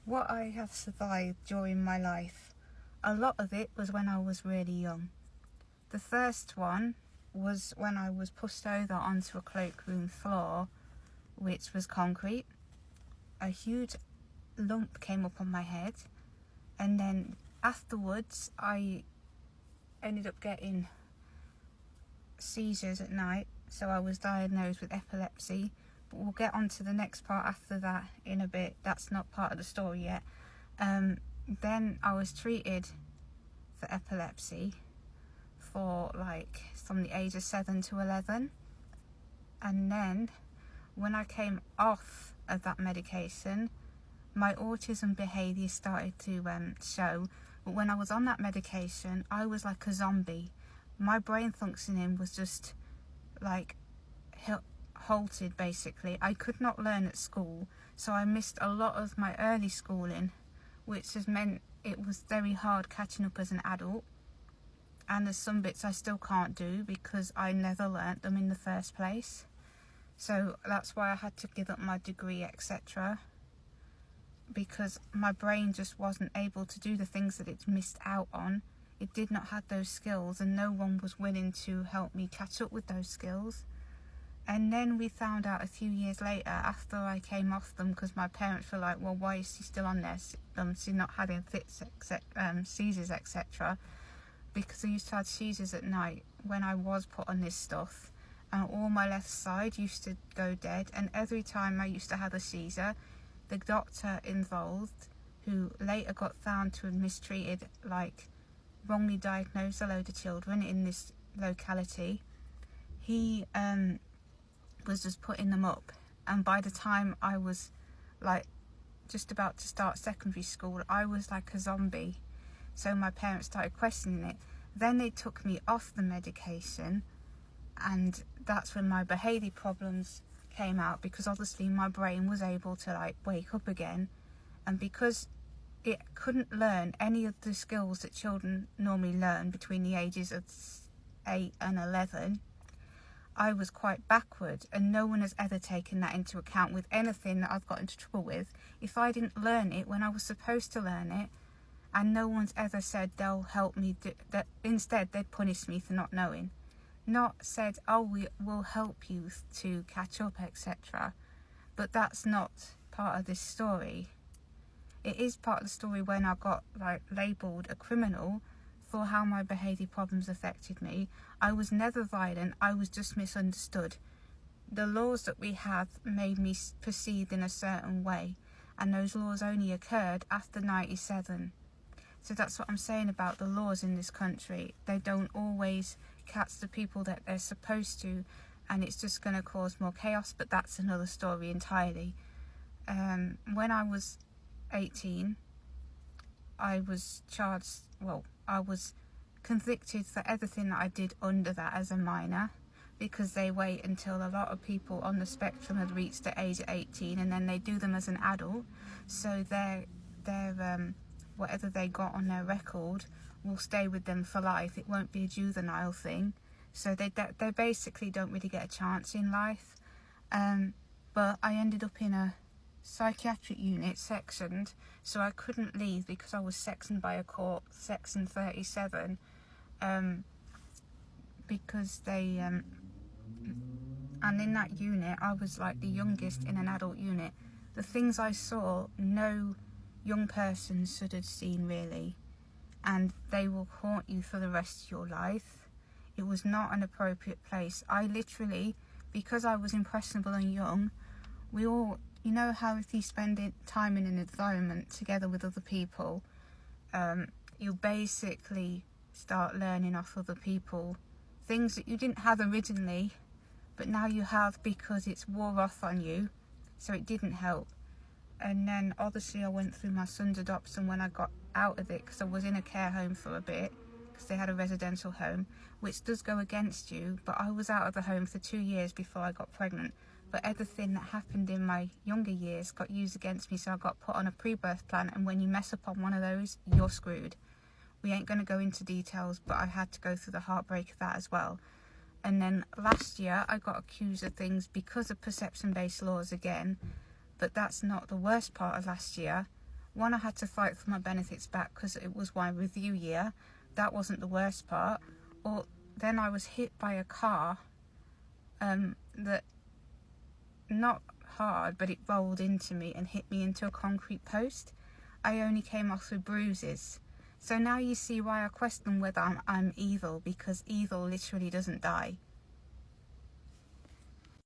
What I have survived during my life, a lot of it was when I was really young. The first one was when I was pushed over onto a cloakroom floor, which was concrete. A huge lump came up on my head, and then afterwards I ended up getting seizures at night, so I was diagnosed with epilepsy. But we'll get on to the next part after that in a bit. That's not part of the story yet. Then I was treated for epilepsy for from the age of 7 to 11, and then when I came off of that medication, my autism behaviour started to show. But when I was on that medication, I was like a zombie. My brain functioning was just halted, basically. I could not learn at school, so I missed a lot of my early schooling, which has meant it was very hard catching up as an adult. And there's some bits I still can't do because I never learnt them in the first place. So that's why I had to give up my degree, etc. Because my brain just wasn't able to do the things that it missed out on. It did not have those skills, and no one was willing to help me catch up with those skills. And then we found out a few years later, after I came off them, because my parents were like, well, why is she still on this? She's not having fits, seizures, etc. Because I used to have seizures at night when I was put on this stuff, and all my left side used to go dead. And every time I used to have a seizure, the doctor involved, who later got found to have mistreated, wrongly diagnosed a load of children in this locality, he was just putting them up. And by the time I was just about to start secondary school, I was like a zombie. So my parents started questioning it. Then they took me off the medication, and that's when my behaviour problems came out, because obviously my brain was able to wake up again. And because it couldn't learn any of the skills that children normally learn between the ages of 8 and 11, I was quite backward, and no one has ever taken that into account with anything that I've got into trouble with. If I didn't learn it when I was supposed to learn it, and no one's ever said they'll help me do that, instead they punished me for not knowing. Not said, oh, we'll help you to catch up, etc. But that's not part of this story. It is part of the story when I got labelled a criminal for how my behaviour problems affected me. I was never violent, I was just misunderstood. The laws that we have made me perceived in a certain way, and those laws only occurred after 97. So that's what I'm saying about the laws in this country. They don't always catch the people that they're supposed to, and it's just going to cause more chaos, but that's another story entirely. When I was 18, I was I was convicted for everything that I did under that as a minor, because they wait until a lot of people on the spectrum have reached the age of 18, and then they do them as an adult. So their whatever they got on their record will stay with them for life. It won't be a juvenile thing. So they basically don't really get a chance in life. But I ended up in a psychiatric unit, sectioned, so I couldn't leave because I was sectioned by a court, section 37, because they and in that unit I was the youngest in an adult unit. The things I saw, no young person should have seen, really, and they will haunt you for the rest of your life. It was not an appropriate place. I literally, because I was impressionable and young, we all, you know how if you spend time in an environment together with other people, you basically start learning off other people things that you didn't have originally, but now you have because it's wore off on you, so it didn't help. And then obviously I went through my son's adoption when I got out of it, because I was in a care home for a bit, because they had a residential home, which does go against you, but I was out of the home for 2 years before I got pregnant. But everything that happened in my younger years got used against me, so I got put on a pre-birth plan, and when you mess up on one of those, you're screwed. We ain't going to go into details, but I had to go through the heartbreak of that as well. And then last year I got accused of things because of perception-based laws again, but that's not the worst part of last year. One, I had to fight for my benefits back because it was my review year. That wasn't the worst part. Or then I was hit by a car that, not hard, but it rolled into me and hit me into a concrete post. I only came off with bruises. So now you see why I question whether I'm evil, because evil literally doesn't die.